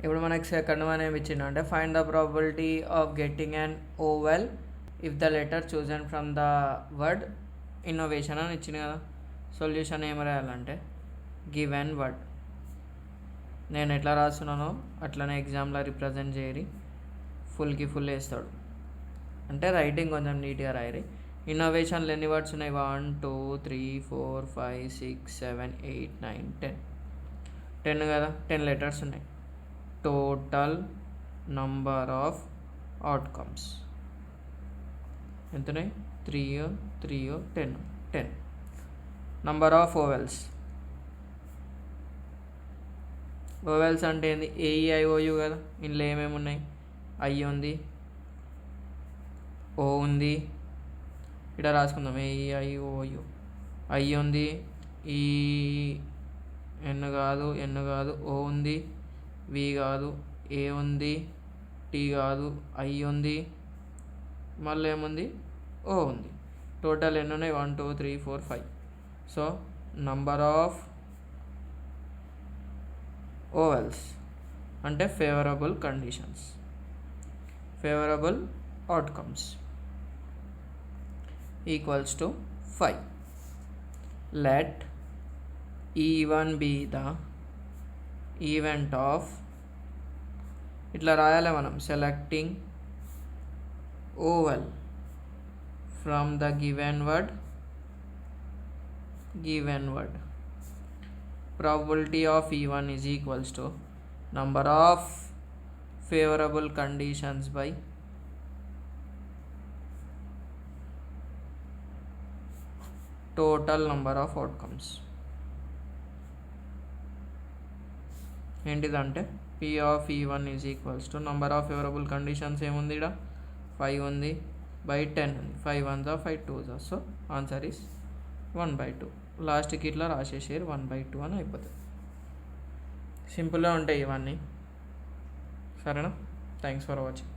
ఇప్పుడు మనకి second one ఏమి ఇచ్చిండు అంటే find the probability of getting an vowel if the letter chosen from the word innovation అని ఇచ్చింది కదా. సొల్యూషన్ ఏం రాయాలంటే గివెన్ వర్డ్ నేను ఎట్లా రాస్తున్నానో అట్లనే ఎగ్జామ్లో రిప్రజెంట్ చేయరి, ఫుల్కి ఫుల్ వేస్తాడు. అంటే రైటింగ్ కొంచెం నీట్గా రాయరి. ఇన్నోవేషన్లు ఎన్ని వర్డ్స్ ఉన్నాయి? 1 2 3 4 5 6 7 8 9 10 10 కదా, 10 లెటర్స్ ఉన్నాయి. టోటల్ నంబర్ ఆఫ్ అవుట్కమ్స్ ఎంతున్నాయి? 3 3 10 10. నంబర్ ఆఫ్ ఓవెల్స్, ఓవెల్స్ అంటే ఏంది? AEIOU కదా. ఇందులో ఏమేమి ఉన్నాయి? ఐ ఉంది, ఓ ఉంది, ఇక్కడ రాసుకుందాం AEIOU. ఐ ఉంది, ఈ ఎన్ కాదు, ఓ ఉంది, వి కాదు, ఏ ఉంది, టీ కాదు, ఐ ఉంది, మళ్ళీ ఏముంది? ఓ ఉంది. టోటల్ ఎన్ని ఉన్నాయి? 1 2 3 4 5. సో నంబర్ ఆఫ్ ఓవెల్స్ అంటే favourable conditions, favourable outcomes equals to 5. Let E1 be the event of, ఇట్లా రాయాలి మనం, selecting vowel from the given word. Probability of E1 is equals to number of favorable conditions by total number of outcomes. ఏంటిదంటే P of E1 is equals to number of favorable conditions ఏముంది? ఇక్కడ 5 ఉంది, by 10 ఉంది. 5 1s 5 2s. So answer is 1/2. లాస్ట్కి ఇట్లా రాసేసారు 1/2 అని అయిపోతుంది. సింపుల్గా ఉంటాయి ఇవన్నీ. సరేనా? Thanks for watching.